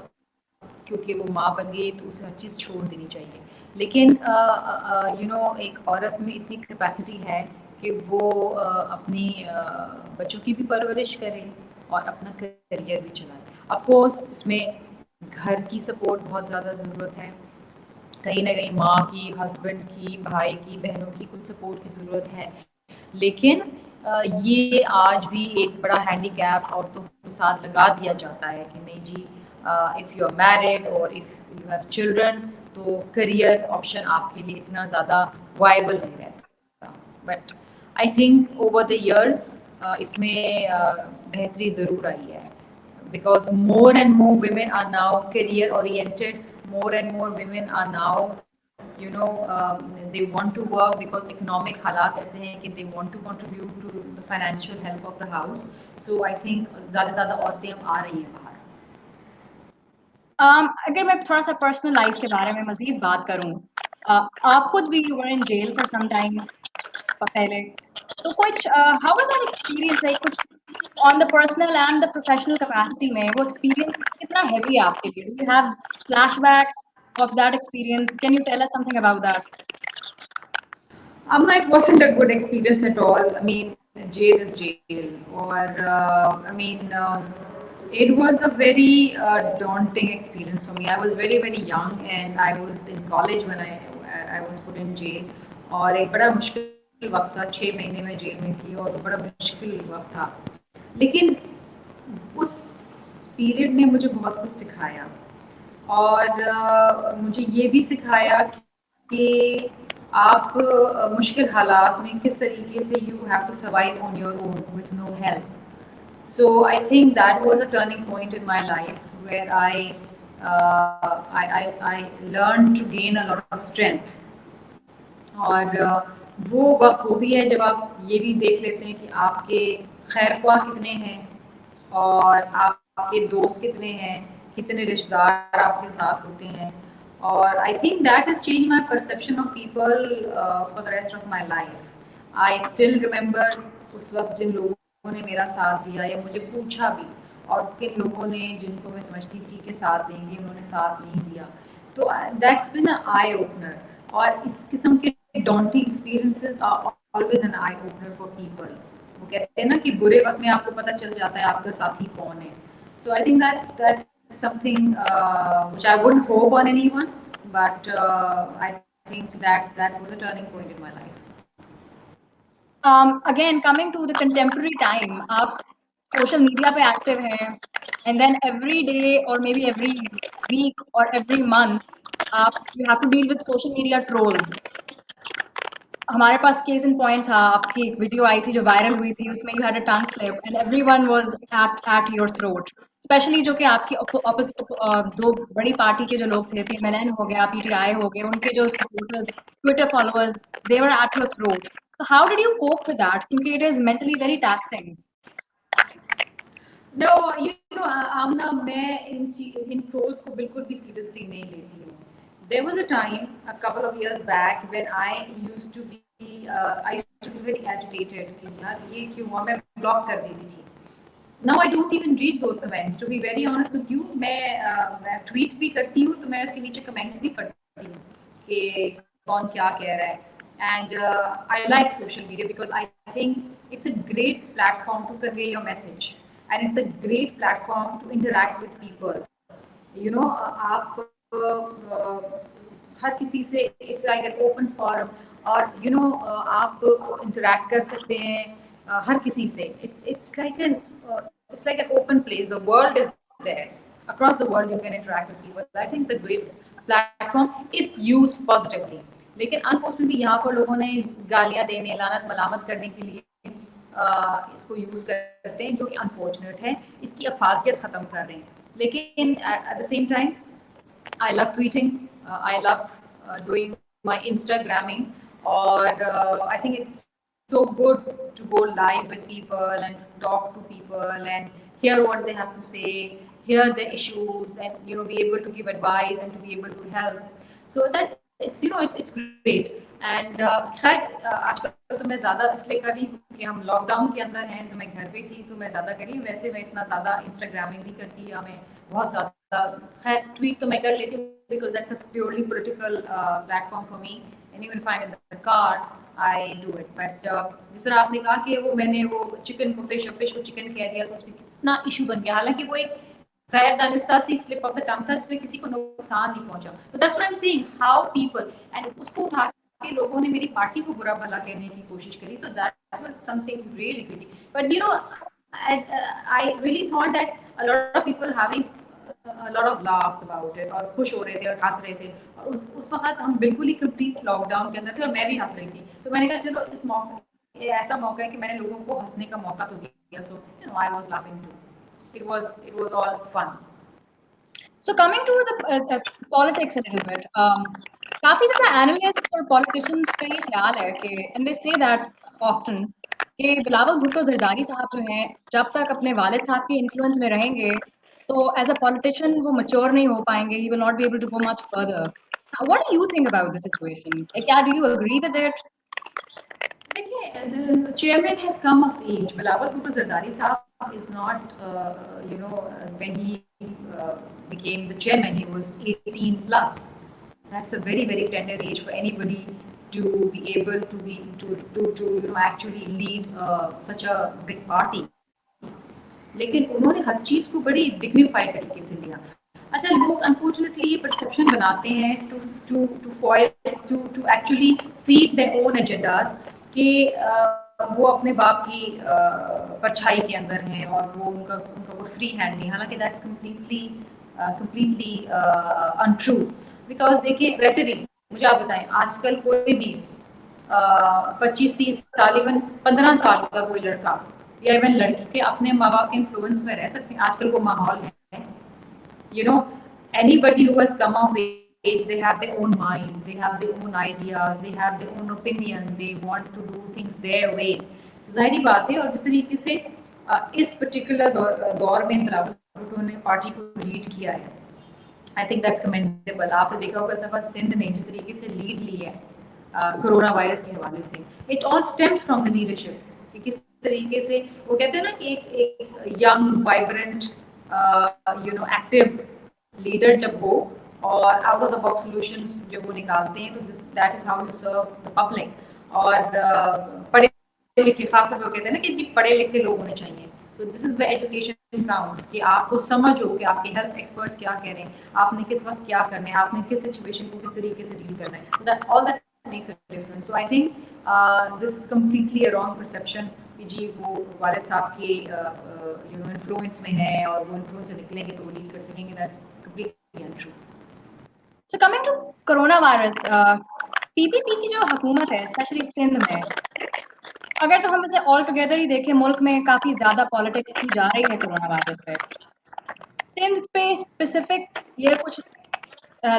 S2: کیونکہ وہ ماں بن گئی تو اسے ہر چیز چھوڑ دینی چاہیے. لیکن ایک عورت میں اتنی کیپیسٹی ہے کہ وہ اپنی بچوں کی بھی پرورش کرے اور اپنا کریئر بھی چلائے. آف کورس اس میں گھر کی سپورٹ بہت زیادہ ضرورت ہے, کہیں نہ کہیں ماں کی, ہسبینڈ کی, بھائی کی, بہنوں کی کچھ سپورٹ کی ضرورت ہے. لیکن یہ آج بھی ایک بڑا ہینڈی کیپ عورتوں کے ساتھ لگا دیا جاتا ہے کہ نہیں جی, اف یو آر میرڈ اور اف یو ہیو چلڈرن تو کریئر آپشن آپ کے لیے اتنا زیادہ وائبل نہیں رہتا. But I think over the years اس میں بہتری ضرور آئی ہے, because more and more women are now career oriented, more and more women are now they want to work because economic حالات ایسے ہیں کہ they want to contribute to the financial help of the house. So I think زیادہ زیادہ عورتیں اب آ رہی ہیں باہر.
S1: اگر میں تھوڑا سا پرسنل لائف کے بارے میں مزید بات کروں, آپ خود بھی you were in jail for some time پہلے, تو کچھ how was that experience, like کچھ on the personal and the professional capacity میں وہ ایکسپیرینس کتنا ہیوی ہے آپ کے لیے؟ Do you have flashbacks of that experience? Can you tell us something about that?
S2: It wasn't a good experience at all. I mean, jail is jail. Or, it was a very daunting experience for me. I was very, very young and I was in college when I was put in jail. اور ایک بڑا مشکل وقت تھا, 6 مہینے میں jail میں تھی اور بڑا مشکل وقت تھا. لیکن اس پیریڈ نے مجھے بہت کچھ سکھایا, اور مجھے یہ بھی سکھایا کہ آپ مشکل حالات میں کس طریقے سے you have to survive on your own with no help. So I think that was a turning point in my life where I learned to gain a lot of strength. اور وہ وقت وہ بھی ہے جب آپ یہ بھی دیکھ لیتے ہیں کہ آپ کے خیر خواہ کتنے ہیں اور آپ کے دوست کتنے ہیں, کتنے رشتہ دار آپ کے ساتھ ہوتے ہیں. اور I think that has change my perception of people for the rest of my life. I still remember اس وقت جن لوگوں نے میرا ساتھ دیا یا مجھے پوچھا بھی, اور کن لوگوں نے جن کو میں سمجھتی تھی کہ ساتھ دیں گے انہوں نے ساتھ نہیں دیا. تو that's been a eye opener. اور اس قسم کے daunting experiences are always an eye opener for people. وہ کہتے ہیں نا کہ برے وقت میں آپ کو پتہ چل جاتا ہے آپ کا ساتھی کون ہے. So I think that's something which I wouldn't hope on anyone, but I think that was a turning point in my life.
S1: Again, coming to the contemporary time, آپ social media پہ active ہیں, and then every day or maybe every week or every month, you have to deal with social media trolls. ہمارے پاس case ان point تھا, آپ کی ایک video آئی تھی جو وائرل ہوئی تھی, اس میں you had a tongue slip and everyone was at your throat. Especially جو کہ آپ کی دو بڑی پارٹی کے جو لوگ تھے, پی ایم ایل این ہو گیا, پی ٹی آئی ہو گئے, ان کے جو supporters, Twitter followers, they were at your throat. So how did you cope with that? کیونکہ it is mentally very taxing.
S2: No, you know, Amna, میں ان ٹرولز کو بالکل بھی سیریسلی نہیں لیتی ہوں. There was a time a couple of years back when I used to be very agitated کہ یار یہ کیوں ہوا, میں بلاک کر دیتی تھی. Now I don't even read those comments. To be very honest with you, میں ٹویٹ بھی کرتی ہوں تو میں اس کے نیچے کمنٹس نہیں پڑھتی ہوں کہ کون کیا کہہ رہا ہے. And I like social media because I think it's a great platform to convey your message, and it's a great platform to interact with people. You know, آپ ہر کسی سے it's like an open forum, اور you know آپ interact کر سکتے ہیں ہر کسی سے. It's like an open place. The world is there. Across the world you can interact with people. I think it's a great platform if used positively. لیکن unfortunately یہاں پر لوگوں نے گالیاں دینے, لعنت ملامت کرنے کے لیے اس کو یوز کرتے ہیں, جو کہ انفارچونیٹ ہے, اس کی افادیت ختم کر رہے ہیں. لیکن at the same time I love tweeting, I love doing my Instagramming, or I think it's so good to go live with people and talk to people and hear what they have to say, hear their issues, and you know, be able to give advice and to be able to help. So that's it's great. And خیر آج کل تو میں زیادہ اس لیے کر رہی ہوں کہ ہم لاک ڈاؤن کے اندر ہیں, تو میں گھر پہ تھی تو میں زیادہ کر رہی ہوں. ویسے میں اتنا زیادہ انسٹاگرامنگ نہیں کرتی, یا میں بہت زیادہ, خیر ٹویٹ تو میں کر لیتی ہوں because that's a purely political platform for me, and even if I'm in the car I do it. But جس طرح آپ نے کہا کہ وہ میں نے وہ چکن کو فش کو چکن کہہ دیا, تو اس میں کتنا ایشو بن گیا, حالانکہ وہ ایک غیر دانستہ سی سلپ آف دا ٹنگ تھا جس میں کسی کو نقصان نہیں پہنچا. تو that's what I am seeing, how people, and اس کو اٹھا کے لوگوں نے میری پارٹی کو برا بھلا کہنے کی کوشش کری. So that was something really crazy. But you know I really thought that a lot of people having a lot of laughs about it, اور خوش ہو رہے تھے اور ہنس رہے تھے. اور اس وقت ہم بالکل ہی کمپلیٹ لاک ڈاؤن کے اندر تھے اور میں بھی ہنس رہی تھی. تو میں نے کہا چلو اس موقع, یہ ایسا موقع ہے کہ میں نے لوگوں کو ہنسنے کا موقع تو دیا. سو you know, I was laughing too. It was all fun.
S1: So coming to the politics a little bit, کافی زیادہ analysts اور politicians کا یہ خیال ہے کہ and they say that often کہ بلاول بھٹو زرداری صاحب جو ہیں جب تک اپنے والد صاحب کے انفلوئنس میں رہیں گے تو ایز اے politician وہ mature نہیں ہو پائیں گے. He will not be able to go much further. Now, what do you think about the situation? کیا do you agree with it?
S2: The chairman has come of age. Bilawal Bhutto Zardari Sahab is not, when he became the chairman, he was 18 plus. That's a very, very tender age for anybody to be able to actually lead such a big party. لیکن انہوں نے ہر چیز کو بڑی dignified طریقے سے لیا. اچھا, لوگ انفارچونیٹلی یہ پرسیپشن بناتے ہیں to actually feed their own agendas کہ وہ اپنے باپ کی پرچھائی کے اندر ہیں اور وہ ان کا کوئی فری ہینڈ نہیں. حالانکہ دیٹس کمپلیٹلی انٹرو. بیکاز دیکھیں ویسے بھی مجھے آپ بتائیں آج کل کوئی بھی 25-30 سال ایون 15 سال کا کوئی لڑکا یا ایون لڑکی کے اپنے ماں باپ کے انفلوئنس میں رہ سکتے ہیں؟ آج کل وہ ماحول ہے. Anybody who has come of age, they have their own mind, they have their own ideas, they have their own opinion, they want to do things their way. ظاہری بات ہے. اور جس طریقے سے اس پرٹیکولر دور میں بلاول بھٹو نے پارٹی کو لیڈ کیا ہے, آئی تھنک دیٹس کمینڈیبل. آپ نے دیکھا ہوگا اس دفعہ سندھ نے جس طریقے سے لیڈ لی ہے کرونا وائرس کے حوالے سے, it all stems from the leadership. کہ کس طریقے سے وہ کہتے ہیں نا کہ ایک ینگ وائبرنٹ ایکٹیو لیڈر جب ہو اور out of the box solutions جب وہ نکالتے ہیں تو that is how you serve the public. اور پڑھے لکھے, خاص طور پہ وہ کہتے ہیں نا کہ پڑھے لکھے لوگ ہونے چاہیے. تو دس از وے ایجوکیشن کاؤنٹس, کہ آپ کو سمجھ ہو کہ آپ کے ہیلتھ ایکسپرٹس کیا کہہ رہے ہیں, آپ نے کس وقت کیا کرنا ہے, آپ نے کس سچویشن کو کس طریقے سے ڈیل کرنا ہے. All that makes a difference. So I think this is completely a wrong perception کہ جی وہ والد صاحب کے انفلوئنس میں ہے اور وہ انفلوئنس سے نکلیں گے تو وہ ڈیل کر سکیں گے. That's completely intro.
S1: So coming to corona virus, PPP کی جو حکومت ہے اسپیشلی سندھ میں, اگر تو ہم اسے آل ٹوگیدر ہی دیکھیں ملک میں کافی زیادہ پالیٹکس کی جا رہی ہے کورونا وائرس پہ. سندھ پہ اسپیسیفک یہ کچھ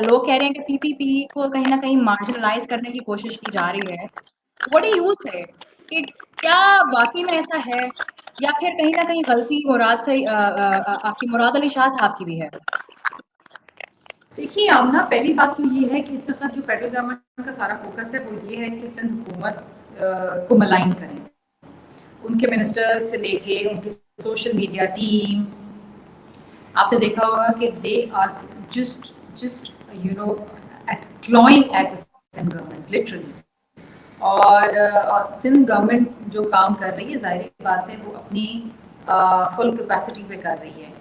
S1: لوگ کہہ رہے ہیں کہ پی پی پی کو کہیں نہ کہیں مارجنلائز کرنے کی کوشش کی جا رہی ہے. وٹ ڈو یو سے کہ کیا واقعی میں ایسا ہے یا پھر کہیں نہ کہیں غلطی مراد سے آپ کی مراد علی شاہ صاحب کی بھی ہے؟
S2: دیکھیے آمنہ, پہلی بات تو یہ ہے کہ اس وقت جو فیڈرل گورنمنٹ کا سارا فوکس ہے وہ یہ ہے کہ سندھ حکومت کو ملائن کریں. ان کے منسٹرز سے لے کے ان کی سوشل میڈیا ٹیم, آپ نے دیکھا ہوگا کہ they are just clawing at the Sindh government literally. اور سندھ گورنمنٹ جو کام کر رہی ہے ظاہری بات ہے وہ اپنی فل کیپیسٹی پہ کر رہی ہے.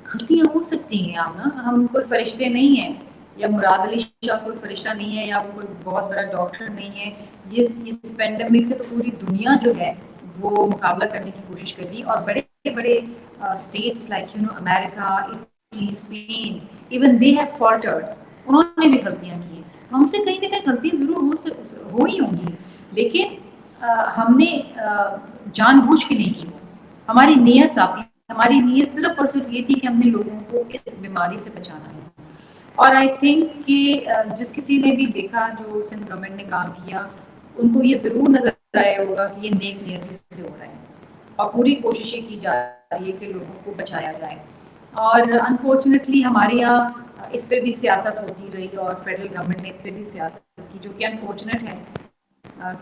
S2: غلطیاں ہو سکتی ہیں آمنہ, ہم کوئی فرشتے نہیں ہیں, یا مراد علی شاہ کوئی فرشتہ نہیں ہے, یا وہ کوئی بہت بڑا ڈاکٹر نہیں ہے. یہ اس پینڈیمک سے تو پوری دنیا جو ہے وہ مقابلہ کرنے کی کوشش کر رہی ہے. اور بڑے بڑے states like America, Italy, Spain, even they have faltered, انہوں نے بھی غلطیاں کی ہیں. ہم سے کہیں نہ کہیں غلطیاں ضرور ہو ہی ہوں گی, لیکن ہم نے جان بوجھ کے نہیں کی. ہماری نیت صاف تھی, ہماری نیت صرف اور صرف یہ تھی کہ ہم نے لوگوں کو اس بیماری سے بچانا ہے. اور آئی تھنک کہ جس کسی نے بھی دیکھا جو سندھ گورنمنٹ نے کام کیا, ان کو یہ ضرور نظر آیا ہوگا کہ یہ نیک نیتی سے ہو رہا ہے اور پوری کوششیں کی جا رہی ہے کہ لوگوں کو بچایا جائے. اور انفارچونیٹلی ہمارے یہاں اس پہ بھی سیاست ہوتی رہی اور فیڈرل گورنمنٹ نے اس پہ بھی سیاست کی, جو کہ انفارچونیٹ ہے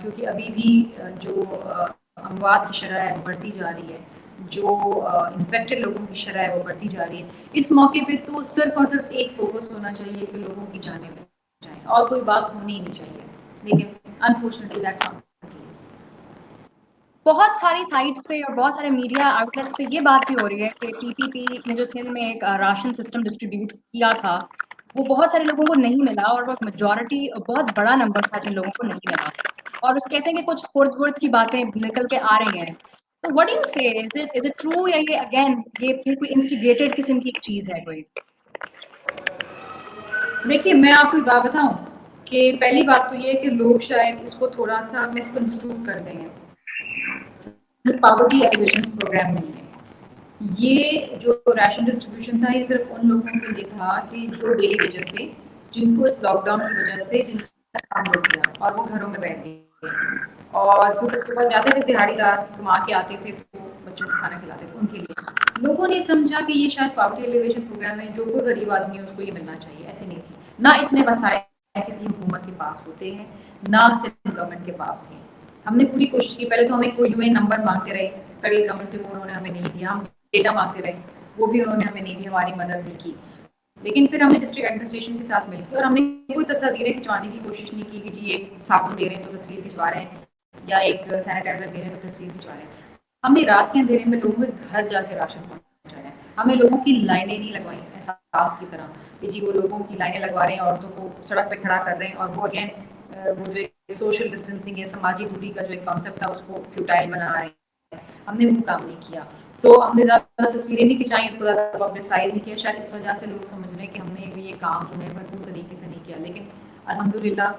S2: کیونکہ ابھی بھی جو اموات کی شرح ہے بڑھتی جا رہی ہے, جو انفیکٹڈ لوگوں کی شرح ہے وہ بڑھتی جا رہی ہے. اس موقع پہ تو صرف اور صرف ایک فوکس ہونا چاہیے کہ لوگوں کی جانیں بچائیں, اور کوئی بات ہونی نہیں چاہیے. لیکن unfortunately that's not the case.
S1: بہت ساری سائٹس پہ اور بہت سارے میڈیا آؤٹلیٹس پہ یہ بات بھی ہو رہی ہے کہ پی پی پی نے جو سندھ میں ایک راشن سسٹم ڈسٹریبیوٹ کیا تھا وہ بہت سارے لوگوں کو نہیں ملا, اور وہ میجورٹی بہت بڑا نمبر تھا جن لوگوں کو نہیں ملا. اور اس کہتے ہیں کہ کچھ خرد ورد کی باتیں نکل کے آ رہی ہیں. تو وٹ ڈو یو سے, از اٹ ٹرو یا یہ اگین یہ پھر کوئی انسٹیگیٹڈ قسم کی ایک چیز ہے کوئی؟
S2: دیکھیے میں آپ کو ایک بات بتاؤں کہ پہلی بات تو یہ ہے کہ لوگ شاید اس کو تھوڑا سا مسکنسٹرو کر دیں ہیں. پاورٹی ایلیویشن پروگرام نہیں ہے یہ. جو راشن ڈسٹریبیوشن تھا یہ صرف ان لوگوں کے لیے تھا کہ جو ڈیلی ویجز تھے, جن کو اس لاک ڈاؤن کی وجہ سے جن کا کام ہو گیا اور وہ گھروں میں بیٹھ گئے, اور پھر اس کے بعد جاتے تھے دہاڑی دار کما کے آتے تھے تو بچوں کو کھانا کھلاتے تھے. ان کے لیے لوگوں نے سمجھا کہ یہ شاید پاورٹی ایلیویشن پروگرام ہے, جو کوئی غریب آدمی ہے اس کو یہ ملنا چاہیے. ایسے نہیں تھی, نہ اتنے وسائل کسی حکومت کے پاس ہوتے ہیں, نہ صرف گورنمنٹ کے پاس تھے. ہم نے پوری کوشش کی, پہلے تو ہمیں کوئی UN نمبر مانگتے رہے فیڈرل گورنمنٹ سے, وہ انہوں نے ہمیں نہیں دیا. ہم ڈیٹا مانگتے رہے, وہ بھی انہوں نے ہمیں نہیں دی, ہماری مدد نہیں کی. لیکن پھر ہم نے ڈسٹرکٹ ایڈمنسٹریشن کے ساتھ مل کے, اور ہم نے کوئی تصاویریں کھنچوانے کی کوشش نہیں کی کہ جی ایک صابن دے رہے ہیں تو تصویر کھنچوا رہے ہیں, یا ایک سینیٹائزر دے رہے ہیں تو تصویر کھنچوا رہے ہیں. ہم نے رات کے اندھیرے میں لوگوں کے گھر جا کے راشن پہنچایا. ہمیں لوگوں کی لائنیں نہیں لگوائیں احساس کی طرح کہ جی وہ لوگوں کی لائنیں لگوا رہے ہیں, عورتوں کو سڑک پہ کھڑا کر رہے ہیں, اور وہ اگین وہ جو ایک سوشل ڈسٹینسنگ ہے, سماجی دوری کا جو ایک کانسیپٹ تھا اس کو فیوٹائل بنا رہے ہیں. ہم نے وہ کام نہیں کیا. ہم نے زیادہ تصویریں نہیں کھنچائیں, اس کو زیادہ پبلسائز نہیں کیا. شاید اس وجہ سے لوگ سمجھ رہے ہیں کہ ہم نے یہ کام جو ہے بھرپور طریقے سے نہیں کیا. لیکن الحمدللہ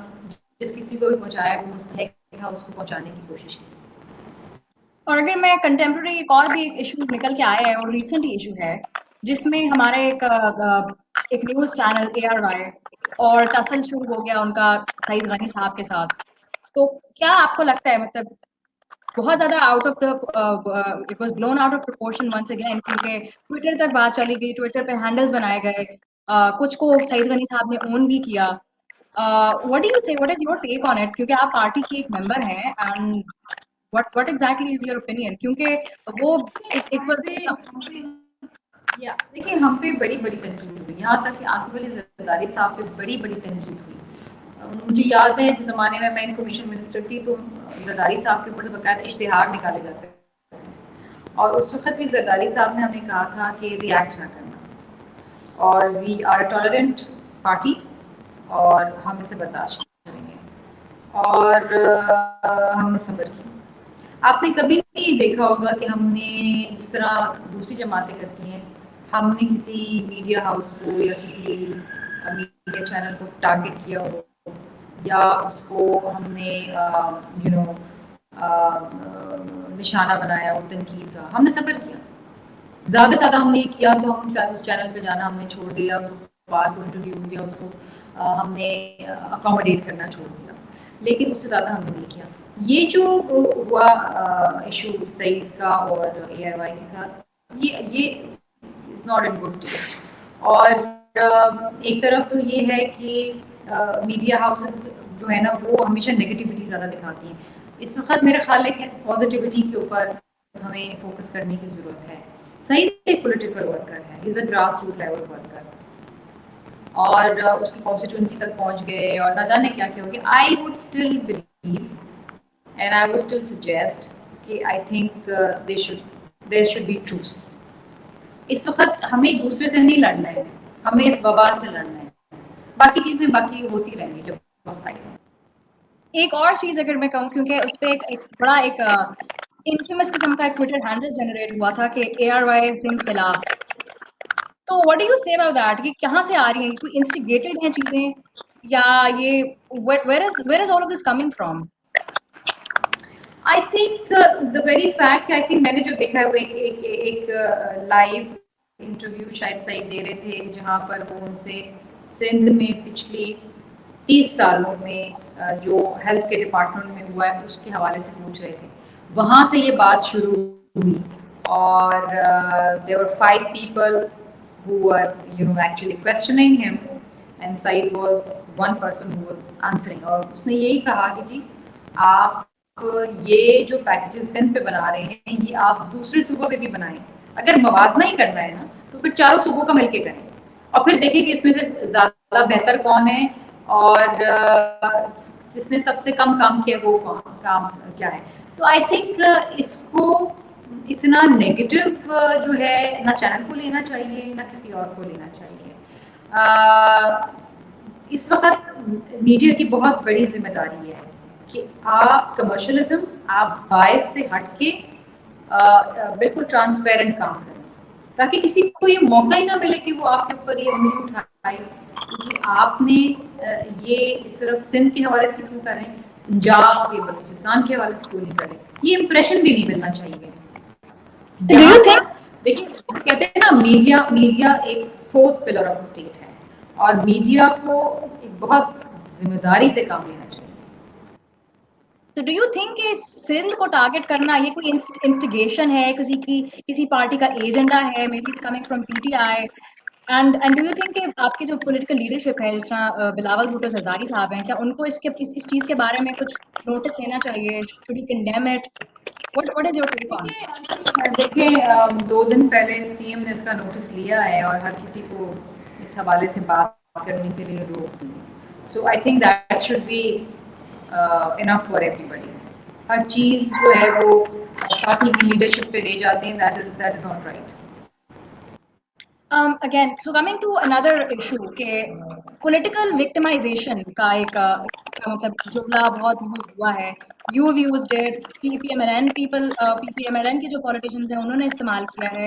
S2: جس کسی کو بھی پہنچایا وہ مستحق تھا اس کو پہنچانے کی کوشش کی.
S1: اور اگر میں کنٹمپرری ایک اور بھی ایشو نکل کے آیا ہے اور ریسنٹ ایشو ہے جس میں ہمارے ایک نیوز چینل ARY اور ٹسل شروع ہو گیا ان کا سعید غنی صاحب کے ساتھ. تو کیا آپ کو لگتا ہے مطلب بہت زیادہ out of the it was blown out of proportion once again کیونکہ ٹویٹر تک بات چلی گئی, ٹویٹر پہ ہینڈلز بنائے گئے, کچھ کو سعید غنی صاحب نے اون بھی کیا. what do you say, what is your take on it, کیونکہ آپ پارٹی کی ایک ممبر ہیں and what exactly is your opinion, کیونکہ وہ it was
S2: دیکھیے ہم پہ بڑی بڑی تنقید ہوئی, یہاں تک کہ آصف علی زرداری صاحب پہ بڑی بڑی تنقید ہوئی. مجھے یاد ہے جس زمانے میں انفارمیشن منسٹر تھی تو زرداری صاحب کے اوپر باقاعدہ اشتہار نکالے جاتے تھے, اور اس وقت بھی زرداری صاحب نے ہمیں کہا تھا کہ ریئیکٹ نہ کرنا, اور we are a tolerant party اور ہم اسے برداشت کریں گے, اور ہم نے صبر کیا. آپ نے کبھی نہیں دیکھا ہوگا کہ ہم نے جس طرح دوسری جماعتیں کرتی ہیں, ہم نے کسی میڈیا ہاؤس کو یا کسی میڈیا چینل کو ٹارگٹ کیا ہو یا اس کو ہم نے نشانہ بنایا ہو تنقید کا. ہم نے صبر کیا, زیادہ سے زیادہ ہم نے کیا تو ہم شاید اس چینل پہ جانا ہم نے چھوڑ دیا, اس بات کو انٹروڈیوس یا اس کو ہم نے اکاموڈیٹ کرنا چھوڑ دیا, لیکن اس سے زیادہ ہم نے نہیں کیا. یہ جو ہوا ایشو سعید کا اور ARY کے ساتھ, یہ is not in good test. اور ایک طرف تو یہ ہے کہ میڈیا ہاؤس جو ہے نا وہ ہمیشہ نگیٹیوٹی زیادہ دکھاتی ہیں. اس وقت میرا خیال ہے کہ پازیٹیوٹی کے اوپر ہمیں فوکس کرنے کی ضرورت ہے. صحیح ایک پولیٹیکل ورکر ہے, از اے گراس روٹ لیول ورکر, اور اس کی کانسٹیٹوئنسی تک پہنچ گئے اور نہ جانے کیا کیا ہو گیا. I would still believe and I would still suggest کہ I think there should be truce. اس وقت ہمیں ایک دوسرے سے نہیں لڑنا ہے, ہمیں اس وبا سے لڑنا ہے. باقی چیزیں باقی ہوتی رہیں گی جب وقت آئے گا.
S1: ایک اور چیز اگر میں کہوں, کیونکہ اس پہ ایک بڑا ایک انفیمس قسم کا ایک ٹویٹر ہینڈل جنریٹ ہوا تھا کہ ARY سنگھ خلاف. تو what do you say about that, یہ کہاں سے آ رہی ہیں, کوئی انسٹیگیٹڈ ہیں چیزیں یا یہ where is all of this coming from?
S2: I think the very fact I think میں نے جو دیکھا ہے وہ ایک لائیو انٹرویو شاید سعید دے رہے تھے جہاں پر وہ ان سے سندھ میں پچھلی 30 سالوں میں جو ہیلتھ کے ڈپارٹمنٹ میں ہوا ہے اس کے حوالے سے پوچھ رہے تھے. وہاں سے یہ بات شروع ہوئی, اور there were 5 people who were actually questioning him and Saeed was one person who was answering, اور اس نے یہی کہا کہ جی آپ یہ جو پیکیجز سندھ پہ بنا رہے ہیں یہ آپ دوسرے صوبوں پہ بھی بنائیں. اگر موازنہ ہی کرنا ہے نا تو پھر چاروں صوبوں کا مل کے کریں, اور پھر دیکھیں کہ اس میں سے زیادہ بہتر کون ہے اور جس نے سب سے کم کام کیا وہ کام کیا ہے. سو آئی تھنک اس کو اتنا نیگیٹو جو ہے نہ چینل کو لینا چاہیے نہ کسی اور کو لینا چاہیے. اس وقت میڈیا کی بہت بڑی ذمہ داری ہے کہ آپ کمرشلزم, آپ باعث سے ہٹ کے بالکل ٹرانسپیرنٹ کام کریں, تاکہ کسی کو یہ موقع ہی نہ ملے کہ وہ آپ کے اوپر یہ انگلی اٹھائے کہ آپ نے یہ صرف سندھ کے حوالے سے کیوں کریں, پنجاب یا بلوچستان کے حوالے سے کیوں نہیں کریں. یہ امپریشن بھی نہیں ملنا چاہیے. دیکھیے کہتے ہیں نا میڈیا ایک 4th پلر آف اسٹیٹ ہے, اور میڈیا کو ایک بہت ذمہ داری سے کام لینا چاہیے.
S1: تو ڈو یو تھنک کہ سندھ کو ٹارگٹ کرنا یہ کوئی انسٹیگیشن ہے, کسی پارٹی کا ایجنڈا ہے, maybe it's coming from PTI, and do you think کہ آپ کی جو پولیٹیکل لیڈرشپ ہے جس طرح بلاول بھٹو زرداری صاحب ہیں, کیا ان کو اس چیز کے بارے میں کچھ نوٹس لینا چاہیے, should he condemn it, what is your take on it?
S2: دیکھیں 2 دن پہلے CM نے اس کا نوٹس لیا ہے اور ہر کسی کو اس حوالے سے بات کرنے کے لیے روک دی. So I think that should be enough for everybody. ہر چیز جو ہے وہ پارٹی کی لیڈرشپ پہ لے جاتے ہیں, that is not right.
S1: Again, so coming to another issue کہ political victimization کا ایک مطلب جملہ بہت یوز ہوا ہے. You've used it, PPMLN people, PPMLN کے جو politicians ہیں انہوں نے استعمال کیا ہے.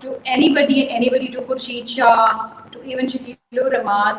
S2: to anybody to Khurshid Shah to even Shakil Rahman,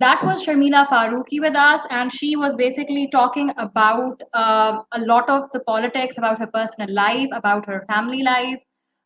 S1: That was Sharmila Farooqi with us, and she was basically talking about a lot of the politics, about her personal life, about her family life.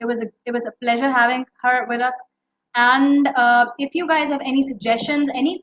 S1: It was a pleasure having her with us. And if you guys have any suggestions, any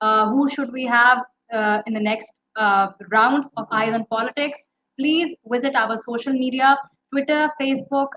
S1: who should we have in the next round of Eyes on Politics, please visit our social media. Twitter, Facebook,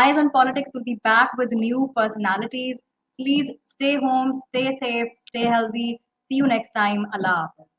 S1: Eyes on Politics will be back with new personalities. Please stay home, stay safe, stay healthy. See you next time. Allah Hafiz.